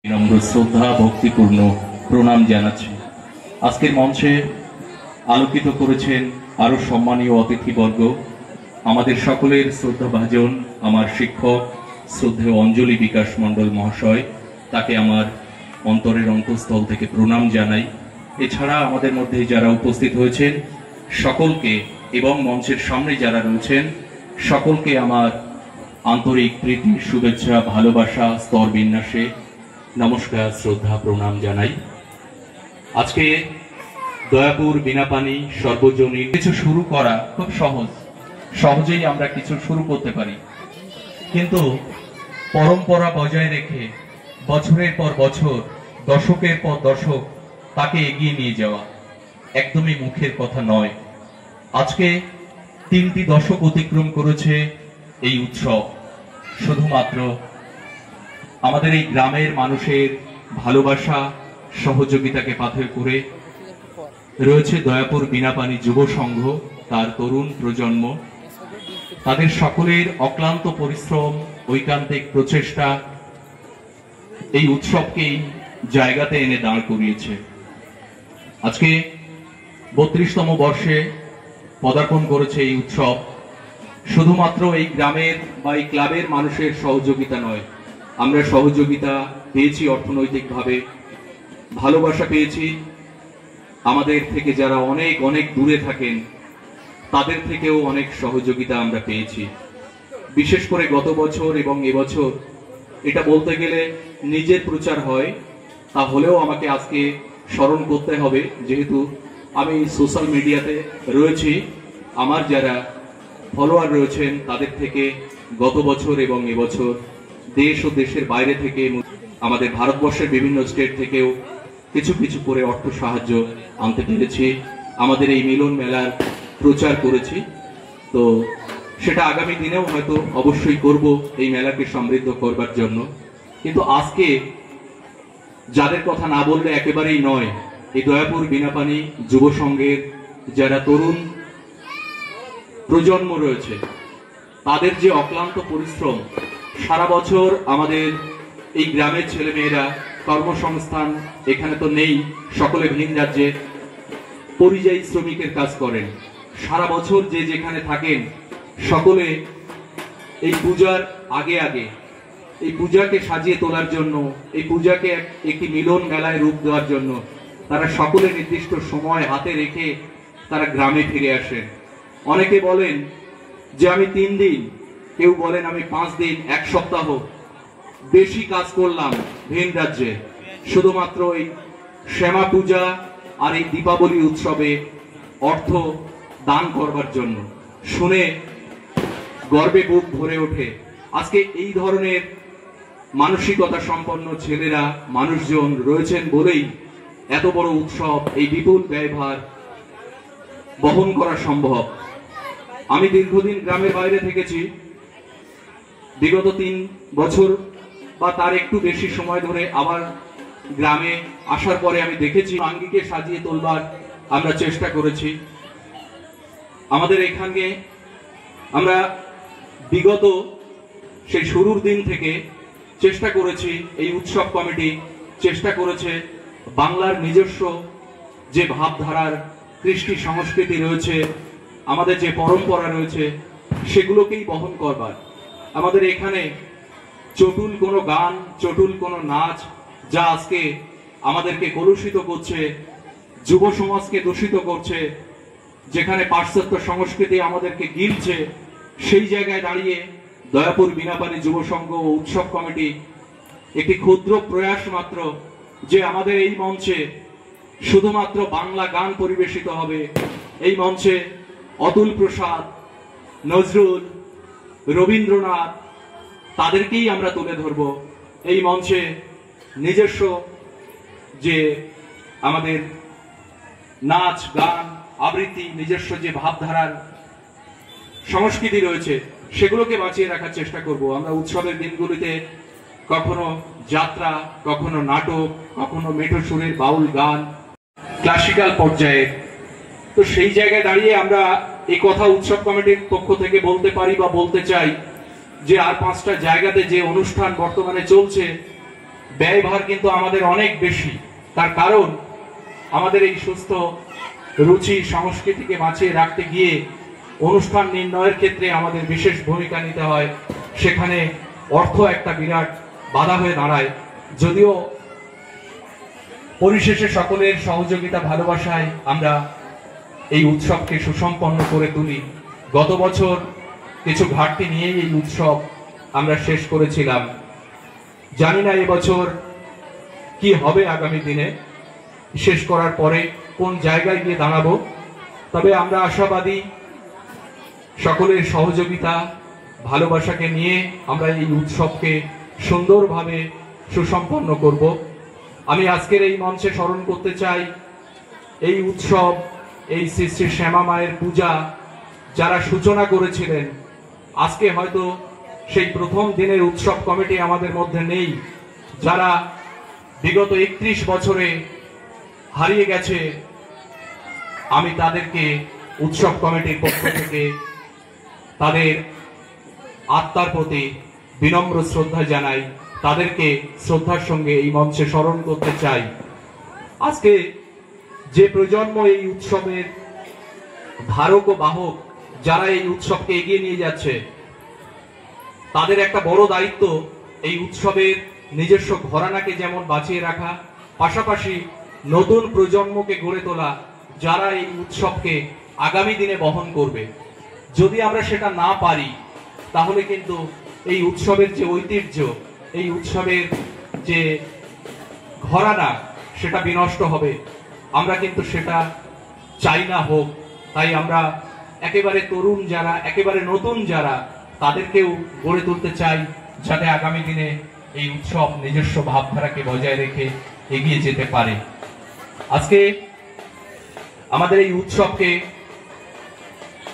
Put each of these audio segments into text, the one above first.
বিনম্র শ্রদ্ধা ভক্তিপূর্ণ প্রণাম জানাচ্ছি। আজকের মঞ্চে আলোকিত করেছেন আরো সম্মানীয় অতিথিবর্গ, আমাদের সকলের শ্রদ্ধাভাজন আমার শিক্ষক শ্রদ্ধেয় অঞ্জলি বিকাশ মণ্ডল মহাশয়, তাকে আমার অন্তরের অন্তঃস্থল থেকে প্রণাম জানাই। এছাড়া আমাদের মধ্যে যারা উপস্থিত হয়েছেন সকলকে এবং মঞ্চের সামনে যারা রয়েছেন সকলকে আমার আন্তরিক প্রীতি, শুভেচ্ছা, ভালোবাসা স্তর বিন্যাসে নমস্কার, শ্রদ্ধা, প্রণাম জানাই। আজকে দয়াপুর বিনাপানি সর্বজনীন কিছু শুরু করা খুব সহজেই আমরা কিছু শুরু করতে পারি, কিন্তু পরম্পরা বজায় রেখে বছরের পর বছর, দশকের পর দশক তাকে এগিয়ে নিয়ে যাওয়া একদমই মুখের কথা নয়। আজকে 3টি দশক অতিক্রম করেছে এই উৎসব। শুধুমাত্র আমাদের এই গ্রামের মানুষের ভালোবাসা সহযোগিতাকে পাথর করে রয়েছে দয়াপুর বিনাপানি যুব সংঘ, তার তরুণ প্রজন্ম, তাদের সকলের অক্লান্ত পরিশ্রম, ঐকান্তিক প্রচেষ্টা এই উৎসবকেই জায়গাতে এনে দাঁড় করিয়েছে। আজকে 32তম বর্ষে পদার্পণ করেছে এই উৎসব। শুধুমাত্র এই গ্রামের বা এই ক্লাবের মানুষের সহযোগিতা নয়, আমরা সহযোগিতা পেয়েছি অর্থনৈতিকভাবে, ভালোবাসা পেয়েছি আমাদের থেকে যারা অনেক অনেক দূরে থাকেন তাদের থেকেও অনেক সহযোগিতা আমরা পেয়েছি। বিশেষ করে গত বছর এবং এবছর এটা বলতে গেলে নিজের প্রচার হয়, তাহলেও আমাকে আজকে স্মরণ করতে হবে, যেহেতু আমি সোশ্যাল মিডিয়াতে রয়েছি। আমার যারা ফলোয়ার রয়েছেন তাদের থেকে গত বছর এবং এবছর দেশ ও দেশের বাইরে থেকে, আমাদের ভারতবর্ষের বিভিন্ন স্টেট থেকেও কিছু কিছু করে অর্থ সাহায্য আনতে পেরেছি। আমাদের এই মিলন মেলার প্রচার করেছি, তো সেটা আগামী দিনেও হয়তো অবশ্যই করব এই মেলাকে সমৃদ্ধ করবার জন্য। কিন্তু আজকে যাদের কথা না বললে একেবারেই নয়, এই দয়াপুর বিনাপানি যুব সংঘের যারা তরুণ প্রজন্ম রয়েছে তাদের যে অক্লান্ত পরিশ্রম, সারা বছর আমাদের এই গ্রামের ছেলেমেয়েরা কর্মসংস্থান এখানে তো নেই, সকলে ভিন রাজ্যে পরিযায়ী শ্রমিকের কাজ করেন। সারা বছর যে যেখানে থাকেন সকলে এই পূজার আগে আগে এই পূজাকে সাজিয়ে তোলার জন্য, এই পূজাকে একটি মিলন মেলায় রূপ দেওয়ার জন্য তারা সকলে নির্দিষ্ট সময় হাতে রেখে তারা গ্রামে ফিরে আসেন। অনেকে বলেন যে আমি 3 দিন, কেউ বলেন আমি 5 দিন, 1 সপ্তাহ বেশি কাজ করলাম ভিন রাজ্যে শুধুমাত্র এই শ্যামা পূজা আর এই দীপাবলি উৎসবে অর্থ দান করবার জন্য। শুনে গর্বে বুক ভরে ওঠে। আজকে এই ধরনের মানসিকতা সম্পন্ন ছেলেরা, মানুষজন রয়েছেন বলেই এত বড় উৎসব, এই বিপুল ব্যয়ভার বহন করা সম্ভব। আমি দীর্ঘদিন গ্রামের বাইরে থেকেছি। বিগত 3 বছর বা তার একটু বেশি সময় ধরে আবার গ্রামে আসার পরে আমি দেখেছি আঙ্গিকে সাজিয়ে তোলবার আমরা চেষ্টা করেছি। আমাদের এখানে আমরা বিগত সেই শুরুর দিন থেকে চেষ্টা করেছি, এই উৎসব কমিটি চেষ্টা করেছে বাংলার নিজস্ব যে ভাবধারার কৃষ্টি সংস্কৃতি রয়েছে, আমাদের যে পরম্পরা রয়েছে সেগুলোকেই বহন করবার। আমাদের এখানে চটুল কোনো গান, চটুল কোনো নাচ যা আজকে আমাদেরকে কলুষিত করছে, যুব সমাজকে দূষিত করছে, যেখানে পাশ্চাত্য সংস্কৃতি আমাদেরকে গিলছে, সেই জায়গায় দাঁড়িয়ে দয়াপুর বিনাপানি যুব সংঘ ও উৎসব কমিটি একটি ক্ষুদ্র প্রয়াস মাত্র, যে আমাদের এই মঞ্চে শুধুমাত্র বাংলা গান পরিবেশিত হবে। এই মঞ্চে অতুল প্রসাদ, নজরুল, রবীন্দ্রনাথ তাদেরকেই আমরা তুলে ধরব। এই মঞ্চে নিজস্ব যে আমাদের নাচ, গান, আবৃত্তি, নিজস্ব যে ভাবধারার সংস্কৃতি রয়েছে সেগুলোকে বাঁচিয়ে রাখার চেষ্টা করব। আমরা উৎসবের দিনগুলিতে কখনো যাত্রা, কখনো নাটক, কখনো মেঠো সুরের বাউল গান, ক্লাসিক্যাল পর্যায়ে, তো সেই জায়গায় দাঁড়িয়ে আমরা এই কথা উৎসব কমিটির পক্ষ থেকে বলতে পারি বা বলতে চাই যে আর 5টা জায়গাতে যে অনুষ্ঠান বর্তমানে চলছে ব্যয়ভার কিন্তু আমাদের অনেক বেশি। তার কারণ আমাদের এই সুস্থ রুচি সংস্কৃতিকে বাঁচিয়ে রাখতে গিয়ে অনুষ্ঠান নির্ণয়ের ক্ষেত্রে আমাদের বিশেষ ভূমিকা নিতে হয়। সেখানে অর্থ একটা বিরাট বাধা হয়ে দাঁড়ায়। যদিও পরিশেষে সকলের সহযোগিতা ভালোবাসায় আমরা এই উৎসবকে সুসম্পন্ন করে তুলি। গত বছর কিছু ঘাটতি নিয়েই এই উৎসব আমরা শেষ করেছিলাম। জানি না এবছর কি হবে আগামী দিনে, শেষ করার পরে কোন জায়গায় গিয়ে দাঁড়াবো। তবে আমরা আশাবাদী সকলের সহযোগিতা ভালোবাসাকে নিয়ে আমরা এই উৎসবকে সুন্দরভাবে সুসম্পন্ন করব। আমি আজকের এই মঞ্চে স্মরণ করতে চাই এই উৎসব, এই শ্রী শ্রী শ্যামা মায়ের পূজা যারা সূচনা করেছিলেন। আজকে হয়তো সেই প্রথম দিনের উৎসব কমিটি আমাদের মধ্যে নেই, যারা বিগত 31 বছরে হারিয়ে গেছে। আমি তাদেরকে উৎসব কমিটির পক্ষ থেকে তাদের আত্মার প্রতি বিনম্র শ্রদ্ধা জানাই, তাদেরকে শ্রদ্ধার সঙ্গে এই মঞ্চে স্মরণ করতে চাই। আজকে যে প্রজন্ম এই উৎসবের ধারক ও বাহক, যারা এই উৎসবকে এগিয়ে নিয়ে যাচ্ছে, তাদের একটা বড় দায়িত্ব এই উৎসবের নিজস্ব ঘরানাকে যেমন বাঁচিয়ে রাখা, পাশাপাশি নতুন প্রজন্মকে গড়ে তোলা, যারা এই উৎসবকে আগামী দিনে বহন করবে। যদি আমরা সেটা না পারি তাহলে কিন্তু এই উৎসবের যে ঐতিহ্য, এই উৎসবের যে ঘরানা, সেটা বিনষ্ট হবে। আমরা কিন্তু সেটা চাই না হোক। তাই আমরা একেবারে তরুণ যারা, একেবারে নতুন যারা, তাদেরকেও গড়ে তুলতে চাই, যাতে আগামী দিনে এই উৎসব নিজস্ব ভাবধারাকে বজায় রেখে এগিয়ে যেতে পারে। আজকে আমাদের এই উৎসবকে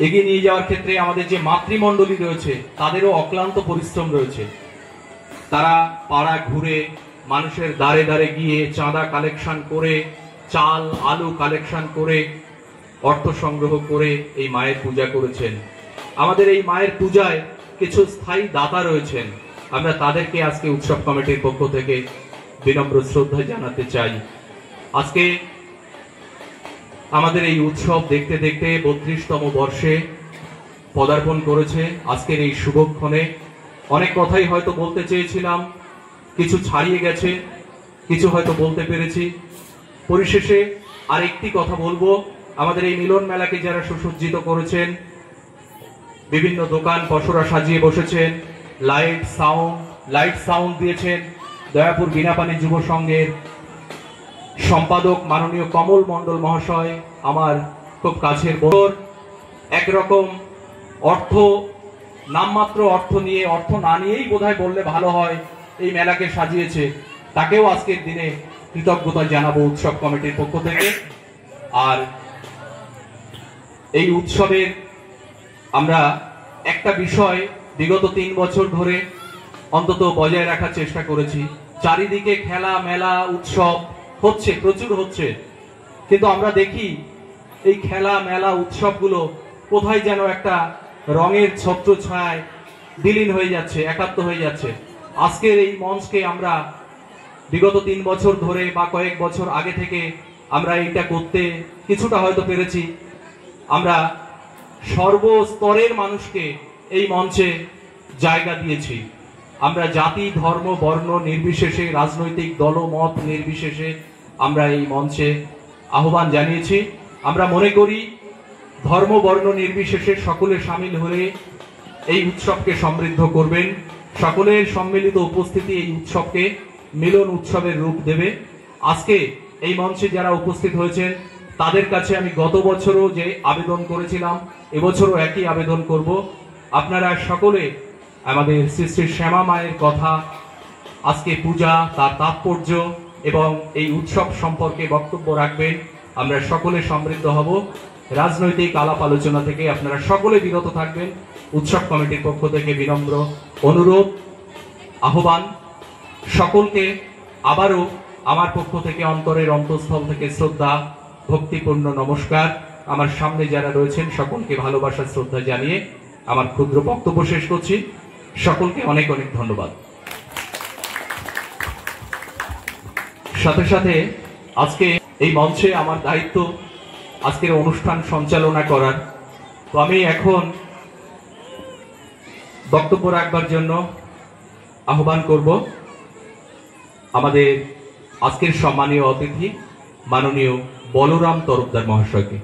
এগিয়ে নিয়ে যাওয়ার ক্ষেত্রে আমাদের যে মাতৃমণ্ডলী রয়েছে, তাদেরও অক্লান্ত পরিশ্রম রয়েছে। তারা পাড়া ঘুরে, মানুষের দ্বারে দ্বারে গিয়ে চাঁদা কালেকশন করে, চাল আলু কালেকশন করে, অর্থ সংগ্রহ করে এই মায়ের পূজা করেছেন। আমাদের এই মায়ের পূজায় কিছু স্থায়ী দাতা রয়েছেন, আমরা তাদেরকে আজকে উৎসব কমিটির পক্ষ থেকে বিনম্র শ্রদ্ধা জানাতে চাই। আজকে আমাদের এই উৎসব দেখতে দেখতে 32তম বর্ষে পদার্পণ করেছে। আজকের এই শুভক্ষণে অনেক কথাই হয়তো বলতে চেয়েছিলাম, কিছু ছাড়িয়ে গেছে, কিছু হয়তো বলতে পেরেছি। পরিশেষে আর একটি কথা বলবো, আমাদের এই মিলন মেলাকে যারা সুসজ্জিত করেছেন, বিভিন্ন দোকান পসরা সাজিয়ে বসেছেন, লাইট সাউন্ড দিয়েছেন দয়াপুর বিনাপানি যুব সংঘের সম্পাদক মাননীয় কমল মণ্ডল মহাশয়, আমার খুব কাছের বন্ধু। একরকম অর্থ, নামমাত্র অর্থ নিয়ে, অর্থ না নিয়েই বোধহয় বললে ভালো হয়, এই মেলাকে সাজিয়েছে, তাকেও আজকের দিনে কৃতজ্ঞতা জানাবো উৎসব কমিটির পক্ষ থেকে। আর এই উৎসবের আমরা একটা বিষয় বিগত 3 বছর ধরে অন্তত বজায় রাখার চেষ্টা করেছি। চারিদিকে খেলা মেলা উৎসব হচ্ছে, প্রচুর হচ্ছে, কিন্তু আমরা দেখি এই খেলা মেলা উৎসবগুলো কোথায় যেন একটা রঙের ছত্র ছায় বিলীন হয়ে যাচ্ছে, একাত্ম হয়ে যাচ্ছে। আজকের এই মঞ্চকে আমরা বিগত 3 বছর ধরে বা কয়েক বছর আগে থেকে আমরা এইটা করতে কিছুটা হয়তো পেরেছি। আমরা সর্বস্তরের মানুষকে এই মঞ্চে জায়গা দিয়েছি। আমরা জাতি ধর্ম বর্ণ নির্বিশেষে, রাজনৈতিক দলমত নির্বিশেষে আমরা এই মঞ্চে আহ্বান জানিয়েছি। আমরা মনে করি ধর্ম বর্ণ নির্বিশেষে সকলে সামিল হয়ে এই উৎসবকে সমৃদ্ধ করবেন। সকলের সম্মিলিত উপস্থিতি এই উৎসবকে মিলন উৎসবের রূপ দেবে। আজকে এই মঞ্চে যারা উপস্থিত হয়েছেন তাদের কাছে আমি গত বছরও যে আবেদন করেছিলাম, এবছরও একই আবেদন করব। আপনারা সকলে আমাদের শ্রী শ্রী শ্যামা মায়ের কথা, আজকে পূজা, তার তাৎপর্য এবং এই উৎসব সম্পর্কে বক্তব্য রাখবেন। আমরা সকলে সমৃদ্ধ হব। রাজনৈতিক আলাপ আলোচনা থেকে আপনারা সকলে বিরত থাকবেন। উৎসব কমিটির পক্ষ থেকে বিনম্র অনুরোধ, আহ্বান। সকলকে আবারও আমার পক্ষ থেকে অন্তরের অন্তঃস্থল থেকে শ্রদ্ধা, ভক্তিপূর্ণ নমস্কার। আমার সামনে যারা রয়েছেন সকলকে ভালোবাসা শ্রদ্ধা জানিয়ে আমার ক্ষুদ্র বক্তব্য শেষ করছি। সকলকে অনেক অনেক ধন্যবাদ। সাথে সাথে আজকে এই মঞ্চে আমার দায়িত্ব আজকের অনুষ্ঠান সঞ্চালনা করার। তো আমি এখন বক্তব্য রাখবার জন্য আহ্বান করব আমাদের আজকের সম্মানীয় অতিথি মাননীয় বলরাম তরফদার মহাশয়কে।